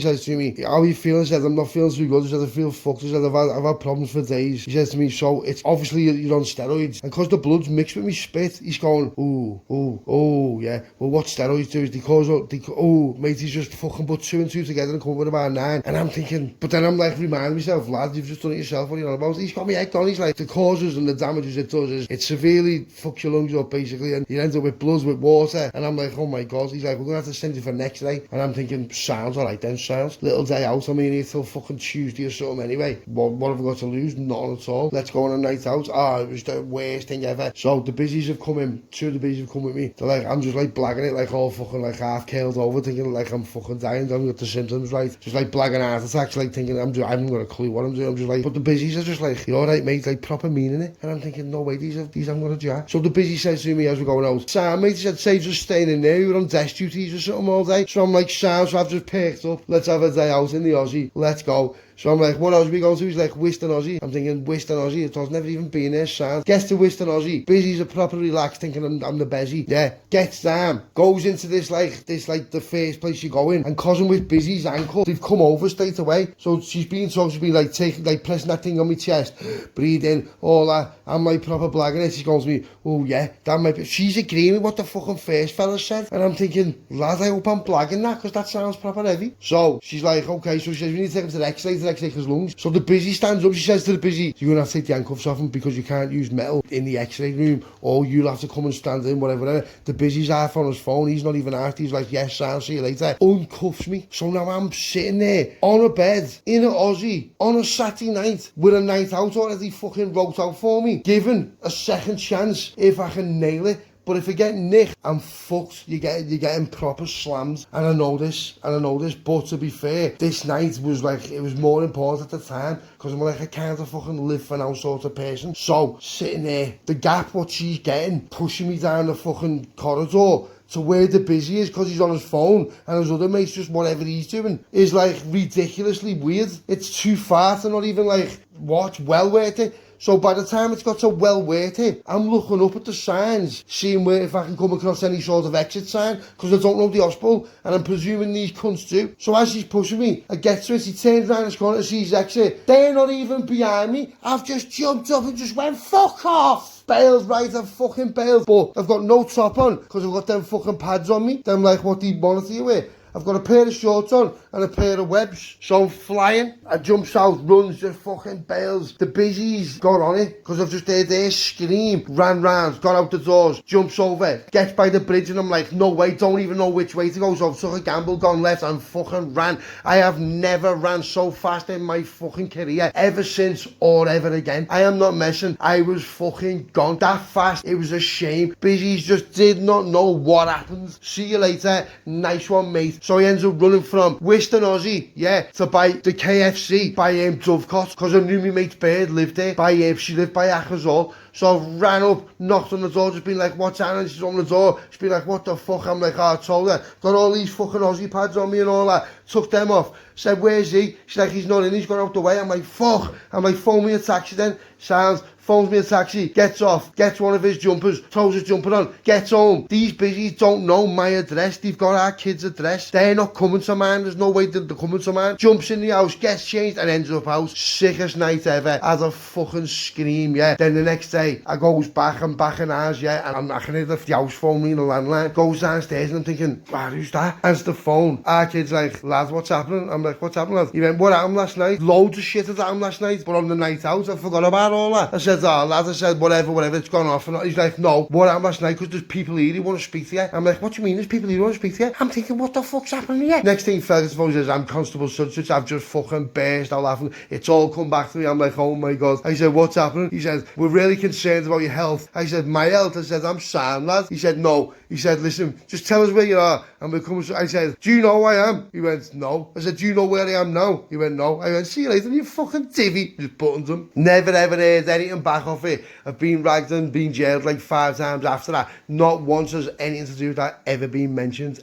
He says to me, how are you feeling? He says, I'm not feeling too good. He says, I feel fucked. He says, I've had problems for days. He says to me, so it's obviously you're on steroids. And because the blood's mixed with me spit, he's going, yeah. Well, what steroids do is mate, he's just fucking put 2 and 2 together and come up with about 9. And I'm thinking, but then I'm like reminding myself, lad, you've just done it yourself. What are you on about? He's got me egged on. He's like, the causes and the damages it does is it severely fucks your lungs up, basically. And you end up with blood, with water. And I'm like, oh my God. He's like, we're going to have to send you for next day. And I'm thinking, sounds alright then, sounds. Little day out, I mean, here till fucking Tuesday or something anyway. What have I got to lose? Nothing at all. Let's go on a night out. It was the worst thing ever. So the busies have come in. 2 of the busies have come with me. They're like, I'm just like blagging it, like all fucking like half killed over, thinking like I'm fucking dying. I haven't got the symptoms right. Just like blagging heart attacks, like thinking I haven't got a clue what I'm doing. I'm just like, but the busies are just like, you're alright, mate, like proper meaning it. And I'm thinking, no way, these I'm gonna jack. So the busy says to me as we're going out, Sam, mate, he said, saves us staying in there. We were on desk duties or something all day. So I'm like, Sam, so I've just picked up. Let's have a day out in the Aussie. Let's go. So I'm like, what Aussie are we going to? He's like, Western Aussie. I'm thinking, Western Aussie? It has never even been there, Sam. Gets to Western Aussie. Busy's are proper relaxed, thinking I'm the busy. Yeah. Gets down. Goes into this like the first place you go in. And cousin with Busy's ankle, they've come over straight away. So she's been like taking, like pressing that thing on my chest. Breathe in, all that. I'm like proper blagging it. She goes to me, oh yeah, that might be. She's agreeing with what the fucking first fella said. And I'm thinking, lad, I hope I'm blagging that, because that sounds proper heavy. So she's like, okay. So she says, we need to take him to the X-ray, take his lungs. So the busy stands up. She says to the busy, you're gonna have to take the handcuffs off him because you can't use metal in the X-ray room, or you'll have to come and stand in, whatever. The busy's half on his phone. He's not even asked. He's like, yes, Sam, see you later. Uncuffs me. So now I'm sitting there on a bed in an Aussie on a Saturday night with a night out already fucking wrote out for me, given a second chance if I can nail it. But if I get nicked, I'm fucked. You're getting proper slams. And I know this. But to be fair, this night was like, it was more important at the time, because I'm like a kind of fucking live for now sort of person. So, sitting there, the gap what she's getting, pushing me down the fucking corridor to where the busy is, because he's on his phone, and his other mate's just whatever he's doing, is like ridiculously weird. It's too far to not even like watch, well worth it. So by the time it's got to well worth it, I'm looking up at the signs, seeing where if I can come across any sort of exit sign, because I don't know the hospital, and I'm presuming these cunts do. So as he's pushing me, I get to it, he turns around his corner to see his exit. They're not even behind me. I've just jumped up and just went, fuck off! Bailed, right, I've fucking bailed. But I've got no top on, because I've got them fucking pads on me. Them like what they monitor you with. I've got a pair of shorts on and a pair of webs. So I'm flying. I jumps out, runs, just fucking bails. The busies got on it, because I've just heard their scream. Ran round, got out the doors, jumps over, gets by the bridge, and I'm like, no way, don't even know which way to go. So I've took a gamble, gone left, and fucking ran. I have never ran so fast in my fucking career, ever since or ever again. I am not messing. I was fucking gone. That fast, it was a shame. Busies just did not know what happened. See you later. Nice one, mate. So he ends up running from Western Aussie, yeah, to buy the KFC by Dovecot, because I knew my mate's bird lived there. She lived by Achazol. So I ran up, knocked on the door, just been like, what's happening? She's on the door. She's been like, what the fuck? I'm like, I told her. Got all these fucking Aussie pads on me and all that. Took them off. Said, where's he? She's like, he's not in, he's gone out the way. I'm like, fuck. I'm like, phone me a taxi then. Sounds. Phones me a taxi, gets off, gets one of his jumpers, throws his jumper on, gets home. These busies don't know my address. They've got our kid's address. They're not coming to mine. There's no way they're coming to mine. Jumps in the house, gets changed, and ends up out. Sickest night ever. Had a fucking scream, yeah. Then the next day, I goes back, I'm back in ours, yeah, and I can hear the house phone me in the landline. Goes downstairs, and I'm thinking, wow, who's that? Answers the phone. Our kid's like, lad, what's happening? I'm like, what's happening, lad? He went, what happened last night? Loads of shit had happened last night, but on the night out, I forgot about all that. I said, oh, lad, I said, whatever, it's gone off. And he's like, no, what happened last night? Because there's people here who want to speak to you. I'm like, what do you mean there's people here who want to speak to you? I'm thinking, what the fuck's happening here? Next thing, Fergus says, I'm Constable such. I've just fucking burst out laughing. It's all come back to me. I'm like, oh my God. I said, what's happening? He said, we're really concerned about your health. I said, my health? I said, I'm Sam, lad. He said, no. He said, listen, just tell us where you are and we'll come. I said, do you know who I am? He went, no. I said, do you know where I am now? He went, no. I went, see you later, you fucking divvy. Just buttons him. Never ever heard anything back off it. I've been ragged and been jailed like 5 times after that. Not once has anything to do with that ever been mentioned